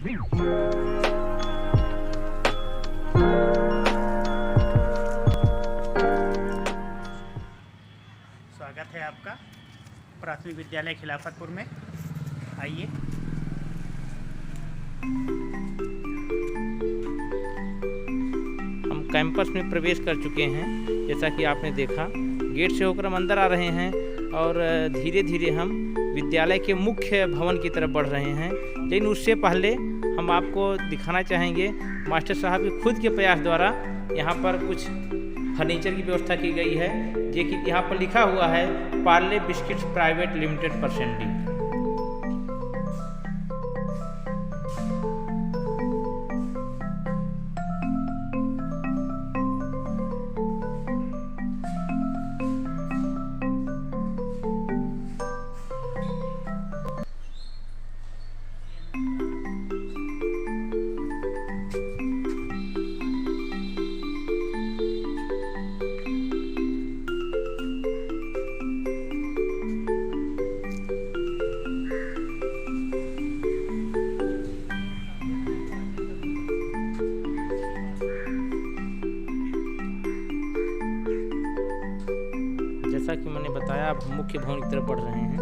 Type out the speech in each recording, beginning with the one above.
स्वागत है आपका प्राथमिक विद्यालय खिलाफतपुर में। आइए। हम कैंपस में प्रवेश कर चुके हैं। जैसा कि आपने देखा, गेट से होकर हम अंदर आ रहे हैं और धीरे धीरे हम विद्यालय के मुख्य भवन की तरफ बढ़ रहे हैं। लेकिन उससे पहले हम आपको दिखाना चाहेंगे मास्टर साहब के खुद के प्रयास द्वारा यहाँ पर कुछ फर्नीचर की व्यवस्था की गई है। जो कि यहाँ पर लिखा हुआ है पार्ले बिस्किट्स प्राइवेट लिमिटेड परसेंटली। जैसा कि मैंने बताया, अब मुख्य भवन की तरफ बढ़ रहे हैं।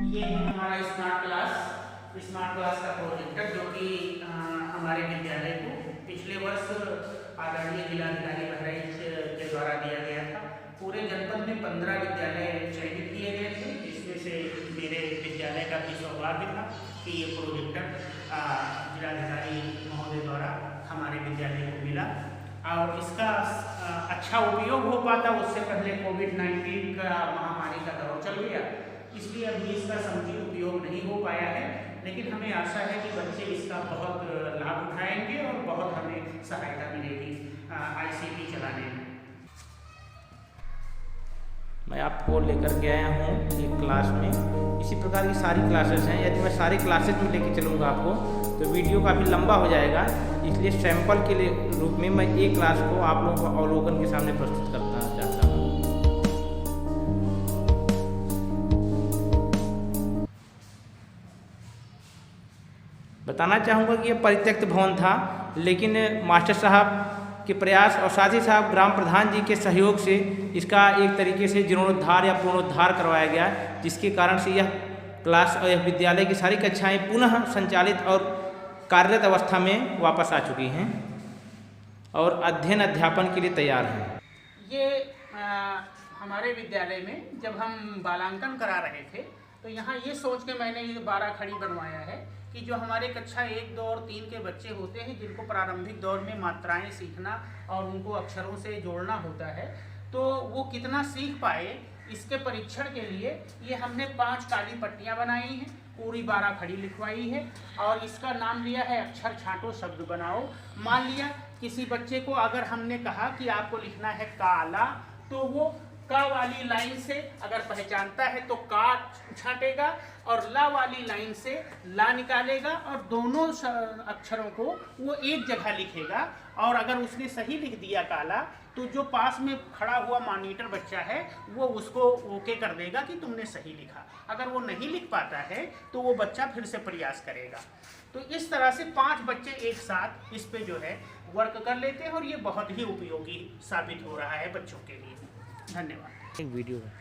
ये है हमारा स्मार्ट क्लास का प्रोजेक्टर, जो कि हमारे विद्यालय को पिछले वर्ष आदरणीय जिलाधिकारी बहराइच के द्वारा दिया गया था। पूरे जनपद में 15 विद्यालय चयनित किए गए थे, जिसमें से मेरे विद्यालय का भी सौभाग्य था कि ये प्रोजेक्टर जिलाधिकारी महोदय द्वारा हमारे विद्यालय को मिला और इसका अच्छा उपयोग हो पाता। उससे पहले कोविड-19 का महामारी का दौर चल गया, इसलिए अभी इसका समुचित उपयोग नहीं हो पाया है। लेकिन हमें आशा है कि बच्चे इसका बहुत लाभ उठाएंगे और बहुत हमें सहायता मिलेगी ICT चलाने में। मैं आपको लेकर के आया हूँ एक क्लास में। इसी प्रकार की सारी क्लासेस हैं। यदि मैं सारी क्लासेस में लेके चलूँगा आपको तो वीडियो काफ़ी लंबा हो जाएगा, इसलिए सैंपल के लिए रूप में मैं एक क्लास को आप लोगों को अवलोकन के सामने प्रस्तुत करना चाहता हूँ। बताना चाहूँगा कि यह परित्यक्त भवन था, लेकिन मास्टर साहब के प्रयास और साथ ही साथ ग्राम प्रधान जी के सहयोग से इसका एक तरीके से जीर्णोद्धार या पुनरुद्धार करवाया गया, जिसके कारण से यह क्लास और यह विद्यालय की सारी कक्षाएं पुनः संचालित और कार्यरत अवस्था में वापस आ चुकी हैं और अध्ययन अध्यापन के लिए तैयार हैं। ये हमारे विद्यालय में जब हम बालांकन करा रहे थे तो यहाँ ये सोच के मैंने ये 12 खड़ी बनवाया है कि जो हमारे कक्षा 1, 2 और 3 के बच्चे होते हैं, जिनको प्रारंभिक दौर में मात्राएं सीखना और उनको अक्षरों से जोड़ना होता है, तो वो कितना सीख पाए, इसके परीक्षण के लिए ये हमने 5 काली पट्टियां बनाई हैं, पूरी 12 खड़ी लिखवाई है और इसका नाम लिया है अक्षर छांटो शब्द बनाओ। मान लिया किसी बच्चे को अगर हमने कहा कि आपको लिखना है काला, तो वो का वाली लाइन से अगर पहचानता है तो का छांटेगा और ला वाली लाइन से ला निकालेगा और दोनों अक्षरों को वो एक जगह लिखेगा। और अगर उसने सही लिख दिया काला, तो जो पास में खड़ा हुआ मॉनिटर बच्चा है वो उसको ओके कर देगा कि तुमने सही लिखा। अगर वो नहीं लिख पाता है तो वो बच्चा फिर से प्रयास करेगा। तो इस तरह से 5 बच्चे एक साथ इस पे जो है वर्क कर लेते हैं और ये बहुत ही उपयोगी साबित हो रहा है बच्चों के लिए। धन्यवाद। एक वीडियो है।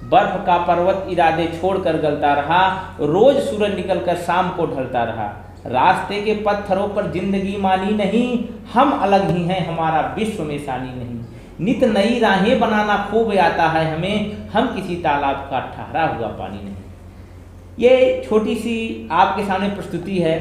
बर्फ का पर्वत इरादे छोड़कर गलता रहा, रोज सूरज निकलकर शाम को ढलता रहा। रास्ते के पत्थरों पर जिंदगी मानी नहीं, हम अलग ही हैं, हमारा विश्व में सानी नहीं। नित नई राहें बनाना खूब आता है हमें, हम किसी तालाब का ठहरा हुआ पानी नहीं। ये छोटी सी आपके सामने प्रस्तुति है।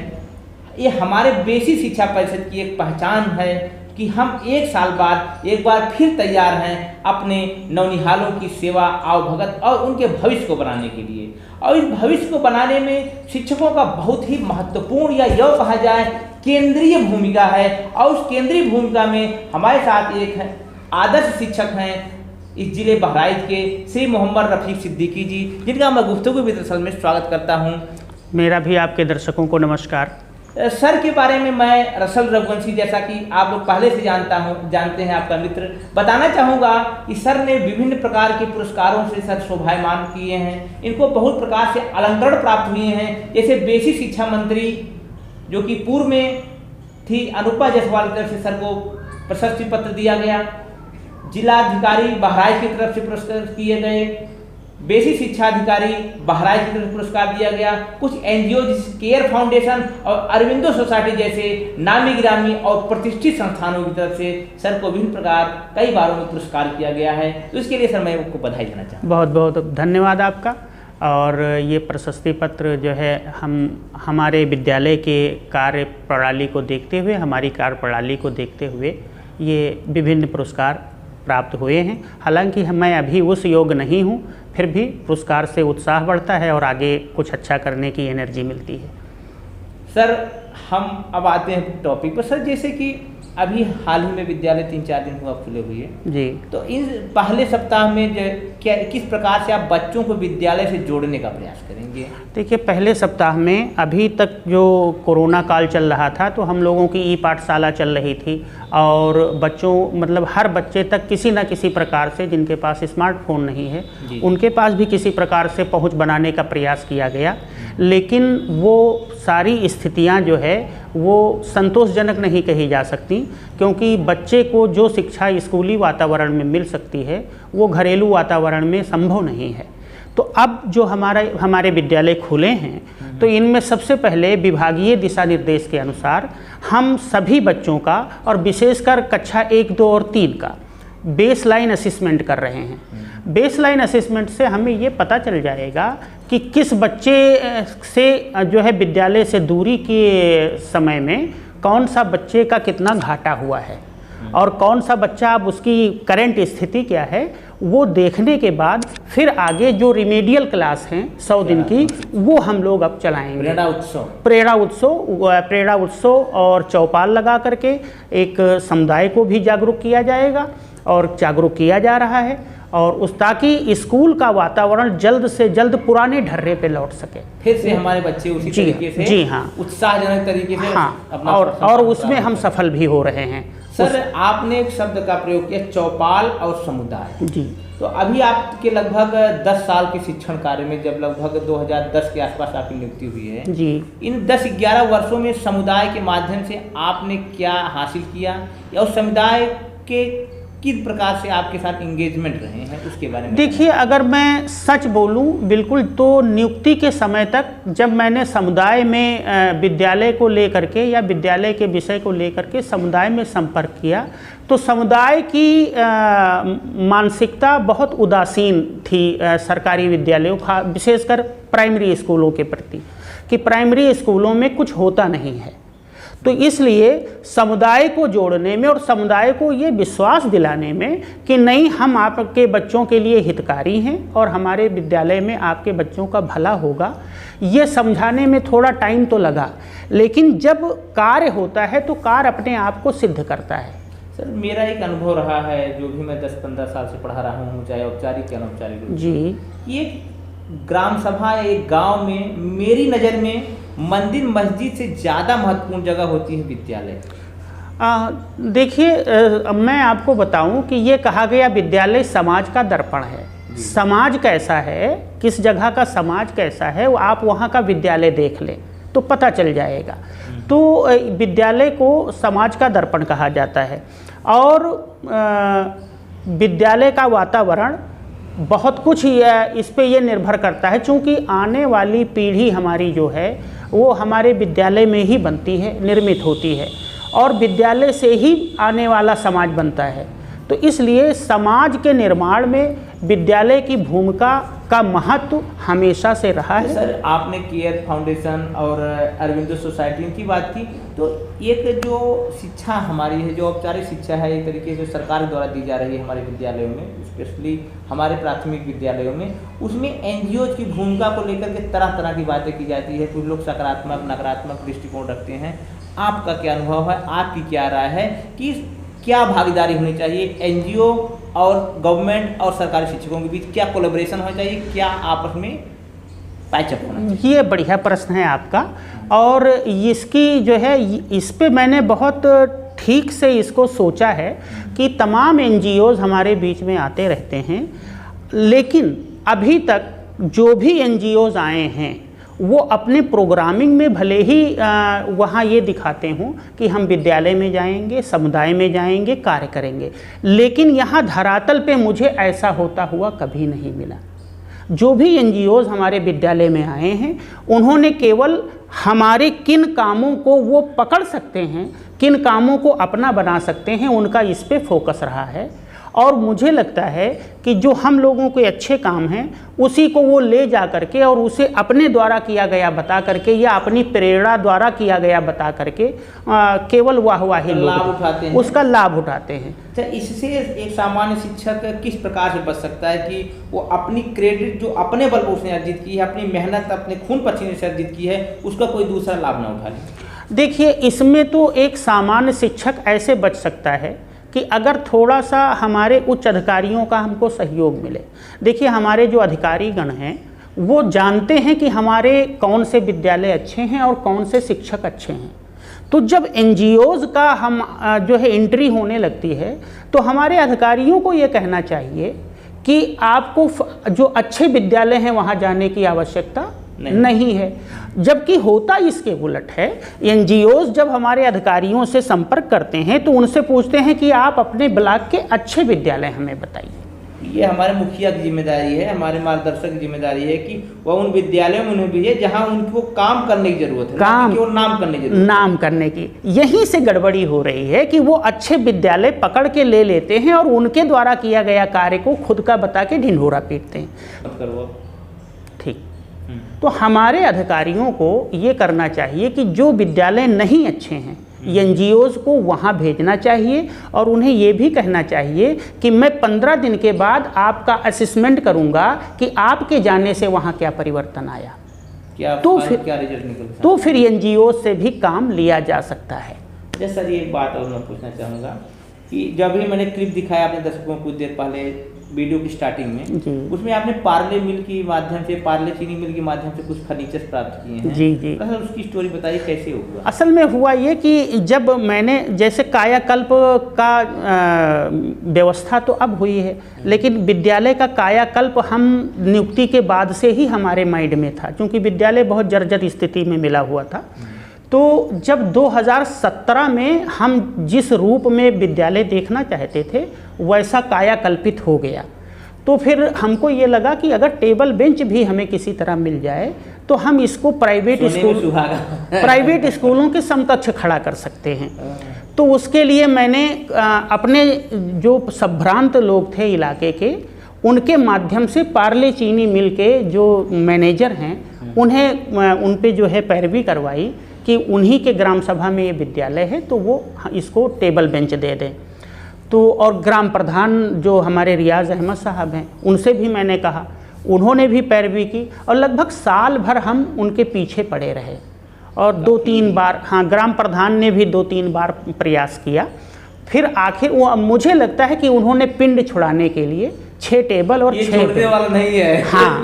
ये हमारे बेसिक शिक्षा परिषद की एक पहचान है कि हम 1 साल बाद एक बार फिर तैयार हैं अपने नौनिहालों की सेवा आवभगत और उनके भविष्य को बनाने के लिए। और इस भविष्य को बनाने में शिक्षकों का बहुत ही महत्वपूर्ण या यह कहा जाए केंद्रीय भूमिका है, और उस केंद्रीय भूमिका में हमारे साथ एक है आदर्श शिक्षक हैं इस जिले बहराइच के श्री मोहम्मद रफीक सिद्दीकी जी, जिनका मैं गुफ्तगू विदर्सल में स्वागत करता हूं। मेरा भी आपके दर्शकों को नमस्कार। सर के बारे में मैं रसल रघुवंशी, जैसा कि आप लोग पहले से जानते हैं, आपका मित्र, बताना चाहूँगा कि सर ने विभिन्न प्रकार के पुरस्कारों से सर शोभायमान किए हैं। इनको बहुत प्रकार से अलंकरण प्राप्त हुए हैं, जैसे बेसिक शिक्षा मंत्री जो कि पूर्व में थी अनुपा जायसवाल की तरफ से सर को प्रशस्ति पत्र दिया गया, जिलाधिकारी बहराइच की तरफ से पुरस्कार किए गए, बेसिक शिक्षा अधिकारी बहराइच की तरफ से पुरस्कार दिया गया, कुछ एनजीओ केयर फाउंडेशन और अरविंदो सोसाइटी जैसे नामी गिरामी और प्रतिष्ठित संस्थानों की तरफ से सर को विभिन्न प्रकार कई बारों में पुरस्कार किया गया है। तो इसके लिए सर मैं आपको बधाई देना चाहूँगा। बहुत बहुत धन्यवाद आपका। और ये प्रशस्ति पत्र जो है हमारे विद्यालय के कार्य प्रणाली को देखते हुए, हमारी कार्य प्रणाली को देखते हुए ये विभिन्न पुरस्कार प्राप्त हुए हैं। हालांकि मैं अभी उस योग्य नहीं हूँ, फिर भी पुरस्कार से उत्साह बढ़ता है और आगे कुछ अच्छा करने की एनर्जी मिलती है। सर हम अब आते हैं टॉपिक पर। सर जैसे कि अभी हाल ही में विद्यालय 3-4 दिन हुआ खुले हुए जी, तो इन पहले सप्ताह में क्या किस प्रकार से आप बच्चों को विद्यालय से जोड़ने का प्रयास करेंगे? देखिए, पहले सप्ताह में अभी तक जो कोरोना काल चल रहा था तो हम लोगों की ई पाठशाला चल रही थी और बच्चों मतलब हर बच्चे तक किसी न किसी प्रकार से, जिनके पास स्मार्टफोन नहीं है उनके पास भी किसी प्रकार से पहुंच बनाने का प्रयास किया गया। लेकिन वो सारी स्थितियां जो है वो संतोषजनक नहीं कही जा सकती, क्योंकि बच्चे को जो शिक्षा स्कूली वातावरण में मिल सकती है वो घरेलू वातावरण में संभव नहीं है। तो अब जो हमारे विद्यालय खुले हैं तो इनमें सबसे पहले विभागीय दिशा निर्देश के अनुसार हम सभी बच्चों का और विशेषकर कक्षा 1, 2 और 3 का बेसलाइन असेसमेंट कर रहे हैं। बेसलाइन असेसमेंट से हमें ये पता चल जाएगा कि किस बच्चे से जो है विद्यालय से दूरी के समय में कौन सा बच्चे का कितना घाटा हुआ है और कौन सा बच्चा अब उसकी करंट स्थिति क्या है, वो देखने के बाद फिर आगे जो रिमेडियल क्लास हैं 100 दिन की वो हम लोग अब चलाएंगे। प्रेरणा उत्सव और चौपाल लगा करके एक समुदाय को भी जागरूक किया जाएगा और जागरूक किया जा रहा है, और ताकि स्कूल का वातावरण जल्द से जल्द पुराने ढर्रे पे लौट सके, फिर से हमारे बच्चे उसी तरीके से, जी हाँ, उत्साहजनक तरीके से हाँ, और उसमें हम सफल भी हो रहे हैं। सर आपने एक शब्द का प्रयोग किया, चौपाल और समुदाय। जी, तो अभी आपके लगभग 10 साल के शिक्षण कार्य में, जब लगभग 2010 के आसपास आपकी नियुक्ति हुई है जी, इन 10-11 वर्षों में समुदाय के माध्यम से आपने क्या हासिल किया और समुदाय के किस प्रकार से आपके साथ इंगेजमेंट रहे हैं उसके बारे में? देखिए, अगर मैं सच बोलूं बिल्कुल तो नियुक्ति के समय तक जब मैंने समुदाय में विद्यालय को लेकर के या विद्यालय के विषय को लेकर के समुदाय में संपर्क किया तो समुदाय की मानसिकता बहुत उदासीन थी सरकारी विद्यालयों का, विशेषकर प्राइमरी स्कूलों के प्रति, कि प्राइमरी स्कूलों में कुछ होता नहीं है। तो इसलिए समुदाय को जोड़ने में और समुदाय को ये विश्वास दिलाने में कि नहीं, हम आपके बच्चों के लिए हितकारी हैं और हमारे विद्यालय में आपके बच्चों का भला होगा, ये समझाने में थोड़ा टाइम तो लगा, लेकिन जब कार्य होता है तो कार्य अपने आप को सिद्ध करता है। सर मेरा एक अनुभव रहा है, जो भी मैं 10-15 साल से पढ़ा रहा हूँ, चाहे औपचारिक या अनौपचारिक रूप से, जी, ये ग्राम सभा एक गांव में मेरी नज़र में मंदिर मस्जिद से ज़्यादा महत्वपूर्ण जगह होती है विद्यालय। देखिए, मैं आपको बताऊं कि ये कहा गया विद्यालय समाज का दर्पण है। समाज कैसा है, किस जगह का समाज कैसा है, वो आप वहाँ का विद्यालय देख लें तो पता चल जाएगा। तो विद्यालय को समाज का दर्पण कहा जाता है और विद्यालय का वातावरण बहुत कुछ इस पे ये निर्भर करता है, चूँकि आने वाली पीढ़ी हमारी जो है वो हमारे विद्यालय में ही बनती है, निर्मित होती है, और विद्यालय से ही आने वाला समाज बनता है। तो इसलिए समाज के निर्माण में विद्यालय की भूमिका का महत्व हमेशा से रहा है। सर आपने केयर फाउंडेशन और अरविंदो सोसाइटी की बात की, तो एक जो शिक्षा हमारी है, जो औपचारिक शिक्षा है, एक तरीके से सरकार द्वारा दी जा रही है हमारे विद्यालयों में, स्पेशली हमारे प्राथमिक विद्यालयों में, उसमें एनजीओ की भूमिका को लेकर के तरह तरह की बातें की जाती है। कुछ लोग सकारात्मक, नकारात्मक दृष्टिकोण रखते हैं। आपका क्या अनुभव है, आपकी क्या राय है कि क्या भागीदारी होनी चाहिए एनजीओ और गवर्नमेंट और सरकारी शिक्षकों के बीच, क्या कोलैबोरेशन होना चाहिए, क्या आपस में पैचअप होना चाहिए? ये बढ़िया प्रश्न है आपका, और इसकी जो है इस पे मैंने बहुत ठीक से इसको सोचा है कि तमाम एनजीओज़ हमारे बीच में आते रहते हैं, लेकिन अभी तक जो भी एनजीओज़ आए हैं वो अपने प्रोग्रामिंग में भले ही वहाँ ये दिखाते हों कि हम विद्यालय में जाएंगे, समुदाय में जाएंगे, कार्य करेंगे, लेकिन यहाँ धरातल पे मुझे ऐसा होता हुआ कभी नहीं मिला। जो भी एनजीओज़ हमारे विद्यालय में आए हैं उन्होंने केवल हमारे किन कामों को वो पकड़ सकते हैं, किन कामों को अपना बना सकते हैं, उनका इस पे फोकस रहा है। और मुझे लगता है कि जो हम लोगों के अच्छे काम हैं उसी को वो ले जा करके और उसे अपने द्वारा किया गया बता करके या अपनी प्रेरणा द्वारा किया गया बता करके केवल वाहवाही लाभ उठाते हैं, उसका लाभ उठाते हैं। अच्छा, इससे एक सामान्य शिक्षक किस प्रकार से बच सकता है कि वो अपनी क्रेडिट जो अपने बल पर उसने अर्जित की है, अपनी मेहनत अपने खून पसीने से अर्जित की है, उसका कोई दूसरा लाभ ना उठा ले? देखिए, इसमें तो एक सामान्य शिक्षक ऐसे बच सकता है कि अगर थोड़ा सा हमारे उच्च अधिकारियों का हमको सहयोग मिले। देखिए, हमारे जो अधिकारीगण हैं वो जानते हैं कि हमारे कौन से विद्यालय अच्छे हैं और कौन से शिक्षक अच्छे हैं। तो जब एनजीओज़ का हम जो है एंट्री होने लगती है तो हमारे अधिकारियों को ये कहना चाहिए कि आपको जो अच्छे विद्यालय हैं वहाँ जाने की आवश्यकता नहीं है। जबकि होता इसके उलट है, एनजीओज़ जब हमारे अधिकारियों से संपर्क करते हैं तो उनसे पूछते हैं कि आप अपने ब्लॉक के अच्छे विद्यालय हमें बताइए। ये हमारे मुखिया की जिम्मेदारी है, हमारे मार्गदर्शक की जिम्मेदारी है कि वह उन विद्यालयों में उन्हें भेजे जहां उनको काम करने की जरूरत है, काम केवल नाम करने की जरूरत है। नाम करने की यहीं से गड़बड़ी हो रही है कि वो अच्छे विद्यालय पकड़ के ले लेते हैं और उनके द्वारा किया गया कार्य को खुद का बता के ढिंढोरा पीटते हैं। ठीक, तो हमारे अधिकारियों को ये करना चाहिए कि जो विद्यालय नहीं अच्छे हैं एनजीओज़ को वहाँ भेजना चाहिए और उन्हें ये भी कहना चाहिए कि मैं 15 दिन के बाद आपका असेसमेंट करूँगा कि आपके जाने से वहाँ क्या परिवर्तन आया, क्या तो क्या रिजल्ट निकलता, तो फिर एनजीओज़ से भी काम लिया जा सकता है। जैसा सर एक बात और मैं पूछना चाहूँगा कि जब भी मैंने क्लिप दिखाया अपने दर्शकों को कुछ देर पहले वीडियो की स्टार्टिंग में, उसमें आपने पार्ले मिल के माध्यम से, पार्ले चीनी मिल के माध्यम से कुछ फर्नीचर प्राप्त किए हैं। जी जी, तो सर उसकी स्टोरी बताइए, कैसे हुआ? असल में हुआ ये कि जब मैंने जैसे कायाकल्प का व्यवस्था तो अब हुई है, लेकिन विद्यालय का कायाकल्प हम नियुक्ति के बाद से ही हमारे माइंड में था, क्योंकि विद्यालय बहुत जर्जर स्थिति में मिला हुआ था। तो जब 2017 में हम जिस रूप में विद्यालय देखना चाहते थे वैसा कायाकल्पित हो गया, तो फिर हमको ये लगा कि अगर टेबल बेंच भी हमें किसी तरह मिल जाए तो हम इसको प्राइवेट स्कूलों के समकक्ष खड़ा कर सकते हैं। तो उसके लिए मैंने अपने जो संभ्रांत लोग थे इलाके के, उनके माध्यम से पार्ले चीनी मिल के जो मैनेजर हैं उन्हें उन पे जो है पैरवी करवाई कि उन्हीं के ग्राम सभा में ये विद्यालय है तो वो इसको टेबल बेंच दे दें। तो और ग्राम प्रधान जो हमारे रियाज़ अहमद साहब हैं उनसे भी मैंने कहा, उन्होंने भी पैरवी की और लगभग साल भर हम उनके पीछे पड़े रहे और 2-3 बार, हाँ, ग्राम प्रधान ने भी 2-3 बार प्रयास किया। फिर आखिर वो मुझे लगता है कि उन्होंने पिंड छुड़ाने के लिए 6 टेबल और 6 छोड़ने वाला नहीं है। हाँ,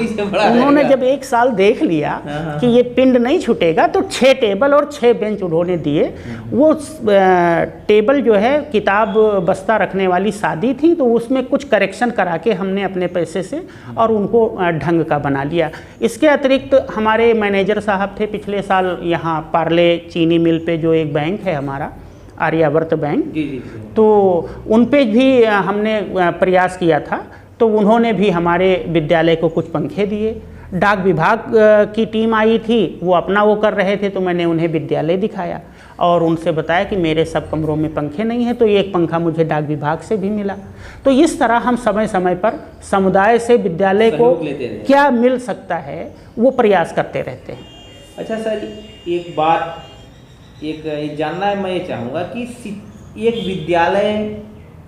उन्होंने जब 1 साल देख लिया कि ये पिंड नहीं छूटेगा तो 6 टेबल और 6 बेंच उन्होंने दिए। वो टेबल जो है किताब बस्ता रखने वाली सादी थी, तो उसमें कुछ करेक्शन करा के हमने अपने पैसे से और उनको ढंग का बना लिया। इसके अतिरिक्त हमारे मैनेजर साहब थे पिछले साल यहाँ पार्ले चीनी मिल पे जो एक बैंक है हमारा आर्यावर्त बैंक, तो उन पे भी हमने प्रयास किया था, तो उन्होंने भी हमारे विद्यालय को कुछ पंखे दिए। डाक विभाग की टीम आई थी, वो अपना वो कर रहे थे, तो मैंने उन्हें विद्यालय दिखाया और उनसे बताया कि मेरे सब कमरों में पंखे नहीं हैं, तो एक पंखा मुझे डाक विभाग से भी मिला। तो इस तरह हम समय समय पर समुदाय से विद्यालय को क्या मिल सकता है वो प्रयास करते रहते हैं। अच्छा सर, एक बात एक जानना है, मैं ये चाहूँगा कि एक विद्यालय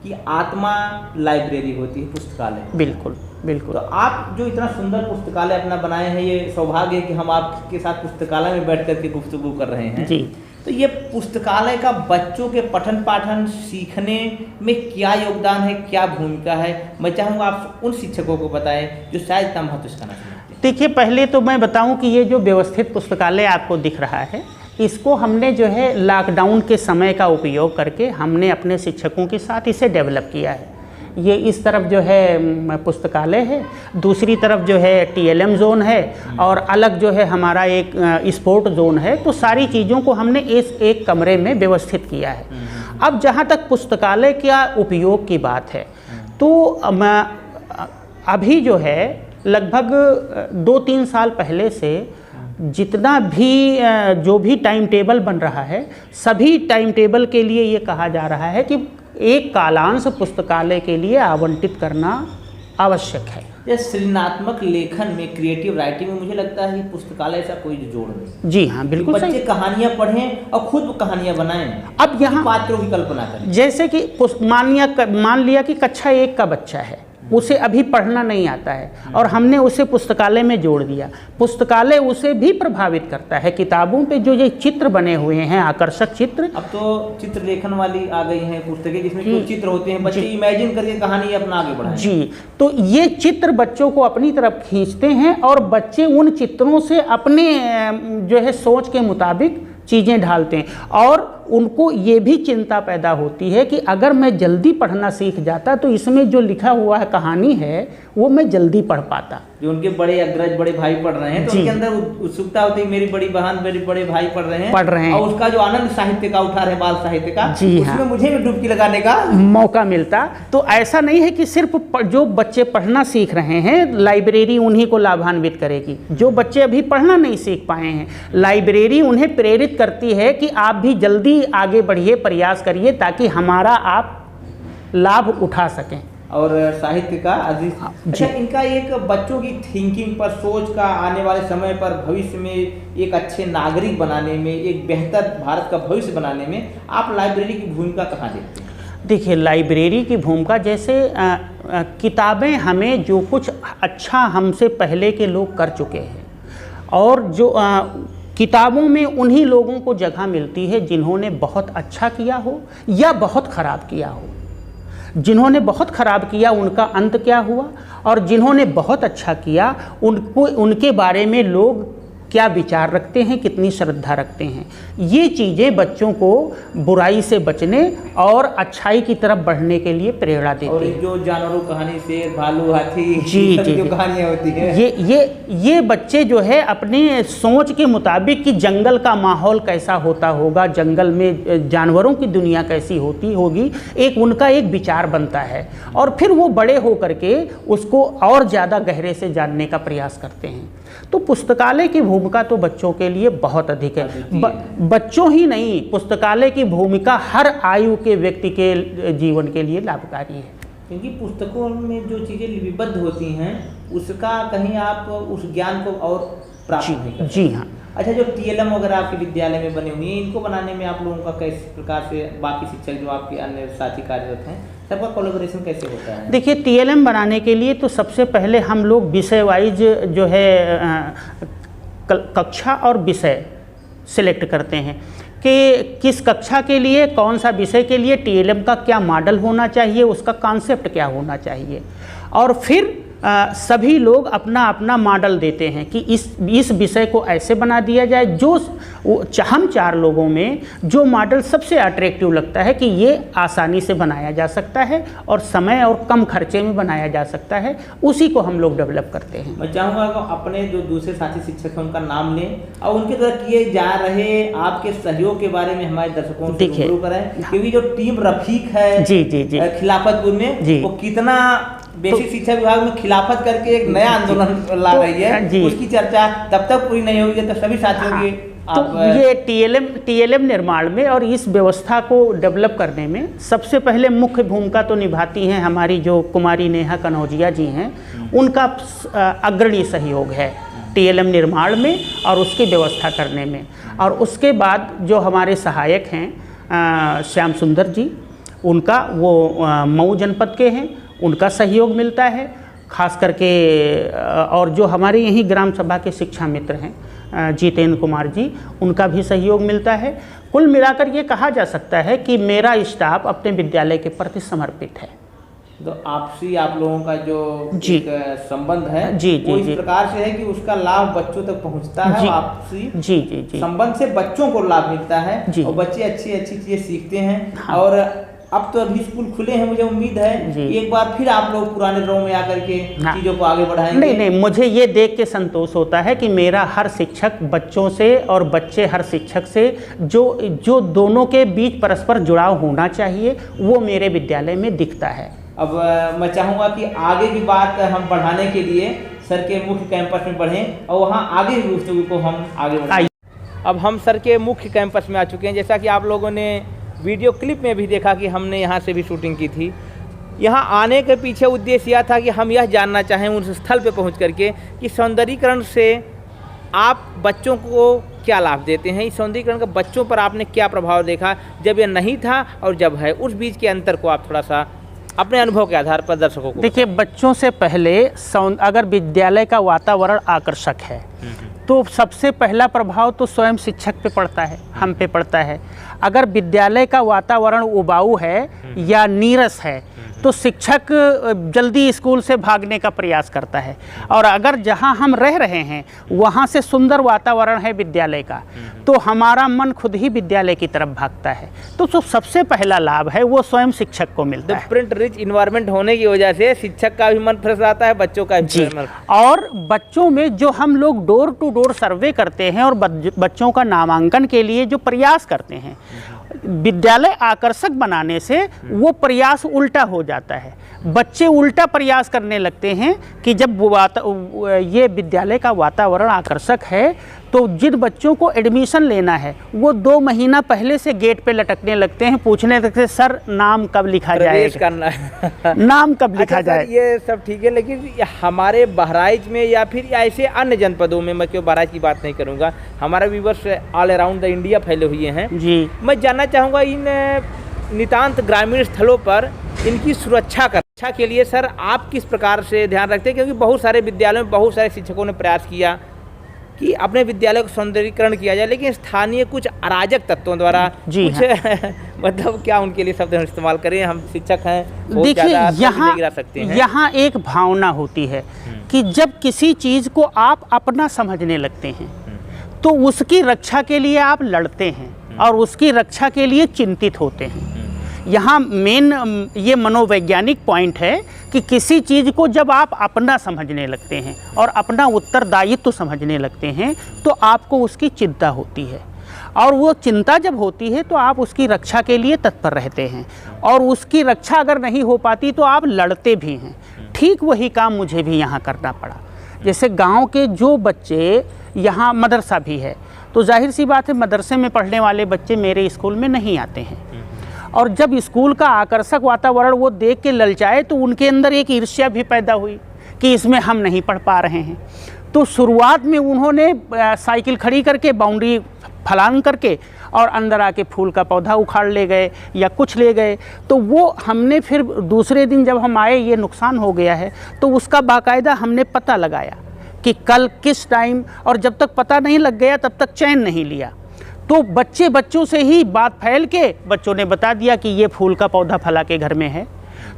की आत्मा लाइब्रेरी होती है, पुस्तकालय। बिल्कुल बिल्कुल। तो आप जो इतना सुंदर पुस्तकालय अपना बनाए हैं, ये सौभाग्य है कि हम आपके साथ पुस्तकालय में बैठ कर के गुफ्तगू कर रहे हैं। जी। तो ये पुस्तकालय का बच्चों के पठन पाठन सीखने में क्या योगदान है, क्या भूमिका है? मैं चाहूँगा आप उन शिक्षकों को बताएं जो शायद इतना महत्व इसका ना समझते हैं। देखिए, पहले तो मैं बताऊं कि ये जो व्यवस्थित पुस्तकालय आपको दिख रहा है, इसको हमने जो है लॉकडाउन के समय का उपयोग करके हमने अपने शिक्षकों के साथ इसे डेवलप किया है। ये इस तरफ जो है पुस्तकालय है, दूसरी तरफ जो है TLM जोन है, और अलग जो है हमारा एक स्पोर्ट जोन है। तो सारी चीज़ों को हमने इस एक कमरे में व्यवस्थित किया है। अब जहाँ तक पुस्तकालय का उपयोग की बात है, तो अभी जो है लगभग 2-3 साल पहले से जितना भी जो भी टाइम टेबल बन रहा है, सभी टाइम टेबल के लिए ये कहा जा रहा है कि एक कालांश पुस्तकालय के लिए आवंटित करना आवश्यक है। ये सृजनात्मक लेखन में, क्रिएटिव राइटिंग में मुझे लगता है कि पुस्तकालय ऐसा कोई जोड़ नहीं। जी हाँ, बिल्कुल सही। बच्चे कहानियाँ पढ़ें और खुद कहानियाँ बनाएं। अब यहाँ पात्रों की कल्पना करें। जैसे कि मान लिया कि कक्षा 1 का बच्चा है, उसे अभी पढ़ना नहीं आता है और हमने उसे पुस्तकालय में जोड़ दिया। पुस्तकालय उसे भी प्रभावित करता है। किताबों पे जो ये चित्र बने हुए हैं, आकर्षक चित्र, अब तो चित्र लेखन वाली आ गई हैं पुस्तकें जिसमें कुछ चित्र होते हैं, बच्चे इमेजिन करके कहानी अपना आगे बढ़ाएं। जी, तो ये चित्र बच्चों को अपनी तरफ खींचते हैं और बच्चे उन चित्रों से अपने जो है सोच के मुताबिक चीज़ें ढालते हैं, और उनको ये भी चिंता पैदा होती है कि अगर मैं जल्दी पढ़ना सीख जाता तो इसमें जो लिखा हुआ है कहानी है वो मैं जल्दी पढ़ पाता। जो उनके बड़े अग्रज, बड़े भाई पढ़ रहे हैं तो उनके अंदर उत्सुकता होती है, मेरी बड़ी बहन, मेरे बड़े भाई पढ़ रहे हैं और उसका जो आनंद साहित्य का उठा रहे, बाल साहित्य का, उसमें मुझे भी डुबकी लगाने का मौका मिलता। तो ऐसा नहीं है कि सिर्फ जो बच्चे पढ़ना सीख रहे हैं लाइब्रेरी उन्हीं को लाभान्वित करेगी। जो बच्चे अभी पढ़ना नहीं सीख पाए हैं, लाइब्रेरी उन्हें प्रेरित करती है कि आप भी जल्दी आगे बढ़िए, प्रयास करिए ताकि हमारा आप लाभ उठा सकें। और साहित्य का अच्छा, इनका एक बच्चों की थिंकिंग पर, सोच का, आने वाले समय पर भविष्य में एक अच्छे नागरिक बनाने में, एक बेहतर भारत का भविष्य बनाने में आप लाइब्रेरी की भूमिका कहाँ देखते हैं? देखिए, लाइब्रेरी की भूमिका जैसे किताबें हमें जो कुछ अच्छा हमसे पहले के लोग कर चुके हैं, और जो किताबों में उन्हीं लोगों को जगह मिलती है जिन्होंने बहुत अच्छा किया हो या बहुत ख़राब किया हो। जिन्होंने बहुत ख़राब किया उनका अंत क्या हुआ, और जिन्होंने बहुत अच्छा किया उनके बारे में लोग क्या विचार रखते हैं, कितनी श्रद्धा रखते हैं। ये चीज़ें बच्चों को बुराई से बचने और अच्छाई की तरफ बढ़ने के लिए प्रेरणा देती है। और जो जानवरों कहानी, शेर, भालू, हाथी, जो कहानियाँ होती हैं, ये बच्चे जो है अपने सोच के मुताबिक कि जंगल का माहौल कैसा होता होगा, जंगल में जानवरों की दुनिया कैसी होती होगी, एक उनका एक विचार बनता है, और फिर वो बड़े हो करके उसको और ज़्यादा गहरे से जानने का प्रयास करते हैं। तो पुस्तकालय की भूमिका तो बच्चों के लिए बहुत अधिक है। बच्चों ही नहीं, पुस्तकालय की भूमिका हर आयु के व्यक्ति के जीवन के लिए लाभकारी है, क्योंकि पुस्तकों में जो चीज़ें लिपिबद्ध होती हैं उसका कहीं आप उस ज्ञान को और प्राप्त नहीं करते। जी हाँ। अच्छा, जो TLM वगैरह आपके विद्यालय में बने हुए हैं, इनको बनाने में आप लोगों का किस प्रकार से, बाकी शिक्षक जो आपके अन्य साथी कार्यरत हैं, सबका कोलैबोरेशन कैसे होता है? देखिए, TLM बनाने के लिए तो सबसे पहले हम लोग विषय वाइज जो है कक्षा और विषय सिलेक्ट करते हैं कि किस कक्षा के लिए, कौन सा विषय के लिए TLM का क्या मॉडल होना चाहिए, उसका कॉन्सेप्ट क्या होना चाहिए, और फिर सभी लोग अपना अपना मॉडल देते हैं कि इस विषय को ऐसे बना दिया जाए। जो हम 4 लोगों में जो मॉडल सबसे अट्रैक्टिव लगता है कि ये आसानी से बनाया जा सकता है और समय और कम खर्चे में बनाया जा सकता है, उसी को हम लोग डेवलप करते हैं। मैं चाहूँगा कि अपने जो दूसरे साथी शिक्षक हैं उनका नाम लें और उनके द्वारा किए जा रहे आपके सहयोग के बारे में हमारे दर्शकों से रूबरू कराएं, क्योंकि जो टीम रफीक है जी जी जी खिलाफतपुर में, वो कितना बेसिक शिक्षा विभाग में खिलाफत करके एक नया आंदोलन ला रही है, उसकी चर्चा तब तक पूरी नहीं होगी जब तक सभी साथियों की तो ये TLM निर्माण में और इस व्यवस्था को डेवलप करने में सबसे पहले मुख्य भूमिका तो निभाती हैं हमारी जो कुमारी नेहा कनौजिया जी हैं, उनका अग्रणी सहयोग है TLM निर्माण में और उसकी व्यवस्था करने में। और उसके बाद जो हमारे सहायक हैं श्याम सुंदर जी, उनका वो मऊ जनपद के हैं, उनका सहयोग मिलता है खास करके। और जो हमारे यहीं ग्राम सभा के शिक्षा मित्र हैं जितेंद्र कुमार जी, उनका भी सहयोग मिलता है। कुल मिलाकर ये कहा जा सकता है कि मेरा स्टाफ अपने विद्यालय के प्रति समर्पित है। तो आपसी आप लोगों का जो जी संबंध है जी वो जी इस जी प्रकार से है कि उसका लाभ बच्चों तक पहुंचता है, जी आपसी जी जी जी संबंध से बच्चों को लाभ मिलता है जी। और बच्चे अच्छी अच्छी चीजें सीखते हैं। हाँ। और अब तो अभी स्कूल खुले हैं, मुझे उम्मीद है जी। कि एक बार फिर आप लोग पुराने रो में आकर के हाँ। चीजों को आगे बढ़ाएंगे। नहीं, मुझे ये देख के संतोष होता है कि मेरा हर शिक्षक बच्चों से और बच्चे हर शिक्षक से जो दोनों के बीच परस्पर जुड़ाव होना चाहिए वो मेरे विद्यालय में दिखता है। अब मैं चाहूँगा कि आगे की बात हम बढ़ाने के लिए सर के मुख्य कैंपस में बढ़ें और वहाँ आगे की गुफ्तगू को हम आगे बढ़ाएं। अब हम सर के मुख्य कैंपस में आ चुके हैं। जैसा कि आप लोगों ने वीडियो क्लिप में भी देखा कि हमने यहाँ से भी शूटिंग की थी। यहाँ आने के पीछे उद्देश्य यह था कि हम यह जानना चाहें उस स्थल पर पहुँच करके कि सौंदर्यीकरण से आप बच्चों को क्या लाभ देते हैं, इस सौंदर्यीकरण का बच्चों पर आपने क्या प्रभाव देखा जब यह नहीं था और जब है, उस बीच के अंतर को आप थोड़ा सा अपने अनुभव के आधार पर दर्शकों को। देखिए, बच्चों से पहले अगर विद्यालय का वातावरण आकर्षक है तो सबसे पहला प्रभाव तो स्वयं शिक्षक पे पड़ता है, हम पे पड़ता है। अगर विद्यालय का वातावरण उबाऊ है या नीरस है तो शिक्षक जल्दी स्कूल से भागने का प्रयास करता है। और अगर जहां हम रह रहे हैं वहां से सुंदर वातावरण है विद्यालय का तो हमारा मन खुद ही विद्यालय की तरफ भागता है। तो जो सबसे पहला लाभ है वो स्वयं शिक्षक को मिलता है। प्रिंट रिच इन्वायरमेंट होने की वजह से शिक्षक का भी मन फ्रेश रहता है, बच्चों का भी मन। और बच्चों में जो हम लोग डोर टू डोर सर्वे करते हैं और बच्चों का नामांकन के लिए जो प्रयास करते हैं, विद्यालय आकर्षक बनाने से वो प्रयास उल्टा हो जाता है। बच्चे उल्टा प्रयास करने लगते हैं कि जब ये विद्यालय का वातावरण आकर्षक है तो जिन बच्चों को एडमिशन लेना है वो 2 महीना पहले से गेट पे लटकने लगते हैं, पूछने लगते हैं सर नाम कब लिखा जाएगा, करना है नाम कब लिखा जाए। ये सब ठीक है, लेकिन हमारे बहराइच में या फिर ऐसे अन्य जनपदों में, मैं क्यों बहराइच की बात नहीं करूँगा, हमारा viewers all around the India फैले हुए हैं जी। मैं जानना चाहूँगा इन नितांत ग्रामीण स्थलों पर इनकी सुरक्षा के लिए सर आप किस प्रकार से ध्यान रखते हैं? क्योंकि बहुत सारे विद्यालयों में बहुत सारे शिक्षकों ने प्रयास किया कि अपने विद्यालय को सौंदर्यीकरण किया जाए, लेकिन स्थानीय कुछ अराजक तत्वों द्वारा कुछ मतलब क्या उनके लिए शब्द हम इस्तेमाल करें, हम शिक्षक हैं। देखिए, यहाँ एक भावना होती है कि जब किसी चीज़ को आप अपना समझने लगते हैं तो उसकी रक्षा के लिए आप लड़ते हैं और उसकी रक्षा के लिए चिंतित होते हैं। यहाँ मेन ये मनोवैज्ञानिक पॉइंट है कि किसी चीज़ को जब आप अपना समझने लगते हैं और अपना उत्तरदायित्व समझने लगते हैं तो आपको उसकी चिंता होती है, और वो चिंता जब होती है तो आप उसकी रक्षा के लिए तत्पर रहते हैं, और उसकी रक्षा अगर नहीं हो पाती तो आप लड़ते भी हैं। ठीक वही काम मुझे भी यहाँ करना पड़ा। जैसे गांव के जो बच्चे, यहाँ मदरसा भी है तो जाहिर सी बात है मदरसे में पढ़ने वाले बच्चे मेरे स्कूल में नहीं आते हैं, और जब स्कूल का आकर्षक वातावरण वो देख के ललचाए तो उनके अंदर एक ईर्ष्या भी पैदा हुई कि इसमें हम नहीं पढ़ पा रहे हैं। तो शुरुआत में उन्होंने साइकिल खड़ी करके बाउंड्री फलांग करके और अंदर आके फूल का पौधा उखाड़ ले गए या कुछ ले गए। तो वो हमने फिर दूसरे दिन जब हम आए ये नुकसान हो गया है तो उसका बाकायदा हमने पता लगाया कि कल किस टाइम, और जब तक पता नहीं लग गया तब तक चैन नहीं लिया। तो बच्चों से ही बात फैल के बच्चों ने बता दिया कि ये फूल का पौधा फला के घर में है।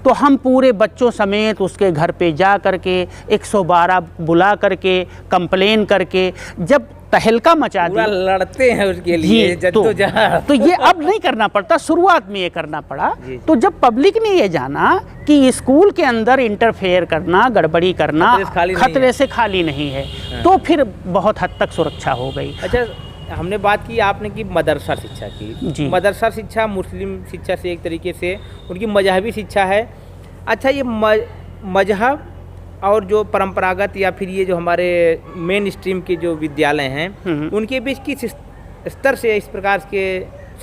तो हम पूरे बच्चों समेत उसके घर पे जा करके 112 बुला करके कंप्लेन करके जब तहलका मचा दी, लड़ते हैं उसके लिए तो ये अब नहीं करना पड़ता, शुरुआत में ये करना पड़ा। तो जब पब्लिक ने ये जाना कि स्कूल के अंदर इंटरफेयर करना, गड़बड़ी करना खतरे से खाली नहीं है, तो फिर बहुत हद तक सुरक्षा हो गई। अच्छा, हमने बात की आपने की मदरसा शिक्षा की। मदरसा शिक्षा मुस्लिम शिक्षा से एक तरीके से उनकी मजहबी शिक्षा है। अच्छा, ये मजहब और जो परंपरागत या फिर ये जो हमारे मेन स्ट्रीम के जो विद्यालय हैं उनके बीच किस स्तर से इस प्रकार के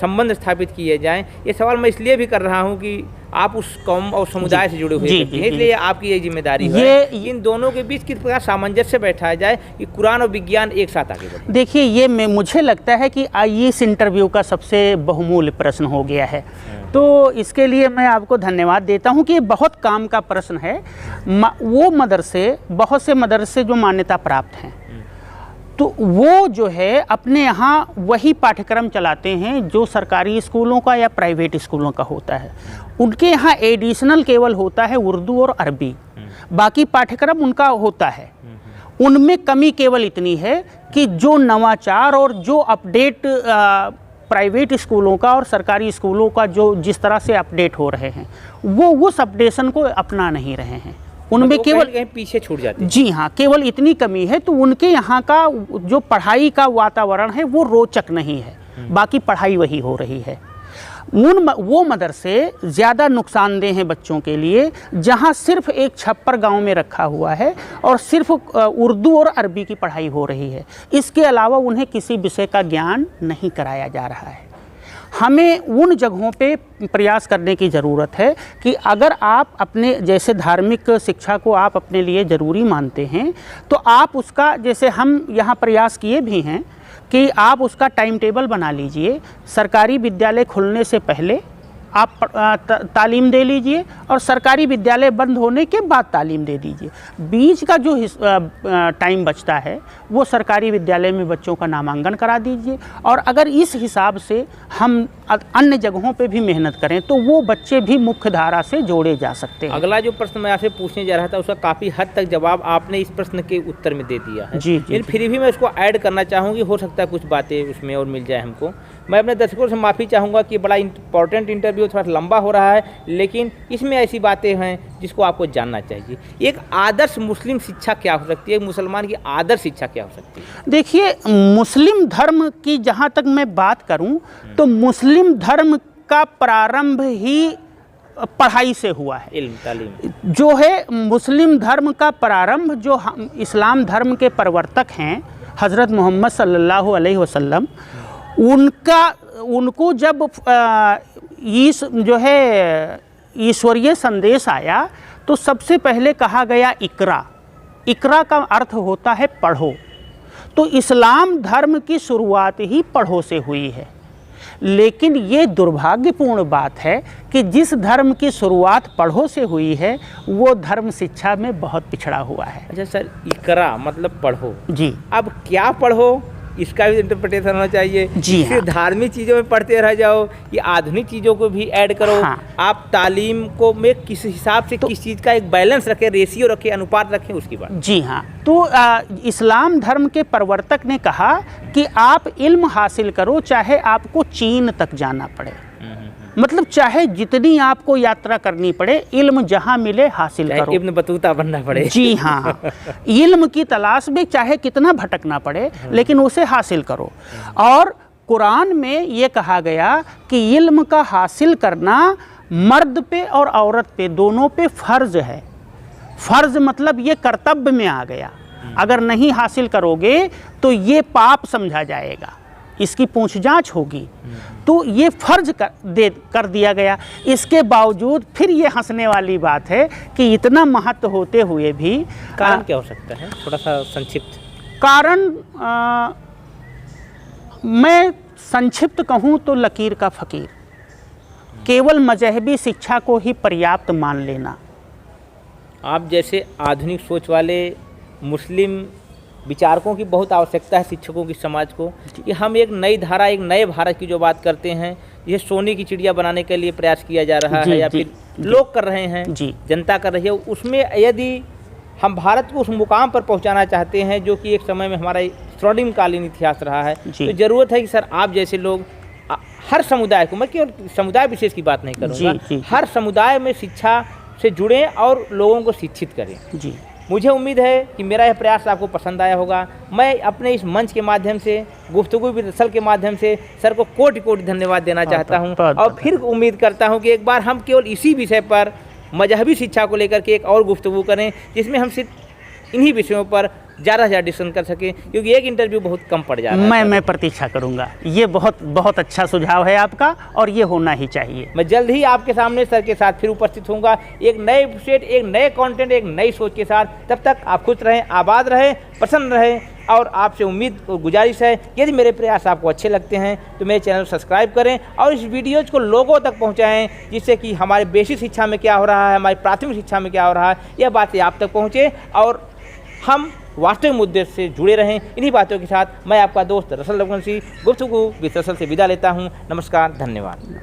संबंध स्थापित किए जाएं, ये सवाल मैं इसलिए भी कर रहा हूं कि आप उस कौम और समुदाय से जुड़े हुए हैं, इसलिए आपकी ये जिम्मेदारी है इन दोनों के बीच किस प्रकार सामंजस्य बैठाया जाए कि कुरान और विज्ञान एक साथ आगे बढ़े। देखिए, ये मुझे लगता है कि इस इंटरव्यू का सबसे बहुमूल्य प्रश्न हो गया है, तो इसके लिए मैं आपको धन्यवाद देता हूं कि ये बहुत काम का प्रश्न है। वो मदरसे, बहुत से मदरसे जो मान्यता प्राप्त हैं तो वो जो है अपने यहाँ वही पाठ्यक्रम चलाते हैं जो सरकारी स्कूलों का या प्राइवेट स्कूलों का होता है। उनके यहाँ एडिशनल केवल होता है उर्दू और अरबी, बाकी पाठ्यक्रम उनका होता है। उनमें कमी केवल इतनी है कि जो नवाचार और जो अपडेट प्राइवेट स्कूलों का और सरकारी स्कूलों का जो जिस तरह से अपडेट हो रहे हैं, वो उस अपडेशन को अपना नहीं रहे हैं। उनमें केवल कहीं पीछे छूट जाते हैं। जी हाँ, केवल इतनी कमी है। तो उनके यहाँ का जो पढ़ाई का वातावरण है वो रोचक नहीं है, बाकी पढ़ाई वही हो रही है। वो मदरसे ज़्यादा नुकसानदेह हैं बच्चों के लिए, जहाँ सिर्फ एक छप्पर गांव में रखा हुआ है और सिर्फ उर्दू और अरबी की पढ़ाई हो रही है। इसके अलावा उन्हें किसी विषय का ज्ञान नहीं कराया जा रहा है। हमें उन जगहों पे प्रयास करने की ज़रूरत है कि अगर आप अपने जैसे धार्मिक शिक्षा को आप अपने लिए ज़रूरी मानते हैं, तो आप उसका, जैसे हम यहाँ प्रयास किए भी हैं कि आप उसका टाइम टेबल बना लीजिए। सरकारी विद्यालय खुलने से पहले आप तालीम दे लीजिए और सरकारी विद्यालय बंद होने के बाद तालीम दे दीजिए। बीच का जो टाइम बचता है वो सरकारी विद्यालय में बच्चों का नामांकन करा दीजिए। और अगर इस हिसाब से हम अन्य जगहों पे भी मेहनत करें तो वो बच्चे भी मुख्य धारा से जोड़े जा सकते हैं। अगला जो प्रश्न मैं आपसे पूछने जा रहा था उसका काफ़ी हद तक जवाब आपने इस प्रश्न के उत्तर में दे दिया है। जी, लेकिन फिर भी मैं उसको ऐड करना चाहूँगी, हो सकता है कुछ बातें उसमें और मिल जाए हमको। मैं अपने दर्शकों से माफ़ी चाहूँगा कि बड़ा इंपॉर्टेंट इंटरव्यू थोड़ा लंबा हो रहा है, लेकिन इसमें ऐसी बातें हैं जिसको आपको जानना चाहिए। एक आदर्श मुस्लिम शिक्षा क्या हो सकती है, एक मुसलमान की आदर्श शिक्षा क्या हो सकती है? देखिए, मुस्लिम धर्म की जहाँ तक मैं बात करूँ तो मुस्लिम धर्म का प्रारंभ ही पढ़ाई से हुआ है। इल्म तालीम जो है मुस्लिम धर्म का प्रारंभ, जो इस्लाम धर्म के प्रवर्तक हैं हज़रत मोहम्मद सल्लल्लाहु अलैहि वसल्लम, उनको जब जो है ईश्वरीय संदेश आया तो सबसे पहले कहा गया इकरा। इकरा का अर्थ होता है पढ़ो। तो इस्लाम धर्म की शुरुआत ही पढ़ो से हुई है। लेकिन ये दुर्भाग्यपूर्ण बात है कि जिस धर्म की शुरुआत पढ़ो से हुई है वो धर्म शिक्षा में बहुत पिछड़ा हुआ है। अच्छा सर, इकरा मतलब पढ़ो। जी। अब क्या पढ़ो, इसका भी इंटरप्रिटेशन होना चाहिए। जी हाँ। धार्मिक चीज़ों में पढ़ते रह जाओ कि आधुनिक चीज़ों को भी ऐड करो। हाँ। आप तालीम को में किस हिसाब से किस चीज़ का एक बैलेंस रखें, रेशियो रखें, अनुपात रखें, उसकी बात। जी हाँ। तो इस्लाम धर्म के प्रवर्तक ने कहा कि आप इल्म हासिल करो, चाहे आपको चीन तक जाना पड़े। मतलब चाहे जितनी आपको यात्रा करनी पड़े, इल्म जहाँ मिले हासिल करो। इब्न बतूता बनना पड़े। जी हाँ, इल्म की तलाश में चाहे कितना भटकना पड़े, लेकिन उसे हासिल करो। और कुरान में ये कहा गया कि इल्म का हासिल करना मर्द पे और औरत पे दोनों पे फ़र्ज़ है। फ़र्ज़ मतलब ये कर्तव्य में आ गया। अगर नहीं हासिल करोगे तो ये पाप समझा जाएगा, इसकी पूछ जाँच होगी। तो ये फ़र्ज कर दिया गया। इसके बावजूद फिर ये हंसने वाली बात है कि इतना महत्व होते हुए भी कारण क्या हो सकता है, थोड़ा सा संक्षिप्त कारण मैं संक्षिप्त कहूँ तो लकीर का फ़कीर, केवल मजहबी शिक्षा को ही पर्याप्त मान लेना। आप जैसे आधुनिक सोच वाले मुस्लिम विचारकों की बहुत आवश्यकता है शिक्षकों की समाज को, कि हम एक नई धारा, एक नए भारत की जो बात करते हैं, ये सोने की चिड़िया बनाने के लिए प्रयास किया जा रहा है या फिर लोग कर रहे हैं, जनता कर रही है, उसमें यदि हम भारत को उस मुकाम पर पहुंचाना चाहते हैं जो कि एक समय में हमारा स्वर्णिमकालीन इतिहास रहा है, तो ज़रूरत है कि सर आप जैसे लोग हर समुदाय को, मैं केवल समुदाय विशेष की बात नहीं करूँगा, हर समुदाय में शिक्षा से जुड़ें और लोगों को शिक्षित करें। जी, मुझे उम्मीद है कि मेरा यह प्रयास आपको पसंद आया होगा। मैं अपने इस मंच के माध्यम से, गुफ्तगू विदर्सल के माध्यम से सर को कोटि कोटि धन्यवाद देना चाहता हूं और फिर उम्मीद करता हूं कि एक बार हम केवल इसी विषय पर, मजहबी शिक्षा को लेकर के एक और गुफ्तगू करें जिसमें हम सिर्फ इन्हीं विषयों पर ज़्यादा से ज़्यादा डिस्कशन कर सकें, क्योंकि एक इंटरव्यू बहुत कम पड़ जा रहा है। मैं प्रतीक्षा करूंगा। ये बहुत अच्छा सुझाव है आपका और ये होना ही चाहिए। मैं जल्द ही आपके सामने सर के साथ फिर उपस्थित होऊंगा, एक नए सेट, एक नए कंटेंट, एक नई सोच के साथ। तब तक आप खुश रहें, आबाद रहें, प्रसन्न रहें और आपसे उम्मीद और गुजारिश है यदि मेरे प्रयास आपको अच्छे लगते हैं तो मेरे चैनल को सब्सक्राइब करें और इस वीडियोज़ को लोगों तक पहुँचाएँ, जिससे कि हमारे बेसिक शिक्षा में क्या हो रहा है, हमारी प्राथमिक शिक्षा में क्या हो रहा है, यह बातें आप तक पहुँचे और हम वास्तविक मुद्दे से जुड़े रहें। इन्हीं बातों के साथ मैं आपका दोस्त रसल रघुवंशी गुफ्तगू विद रसल से विदा लेता हूँ। नमस्कार, धन्यवाद।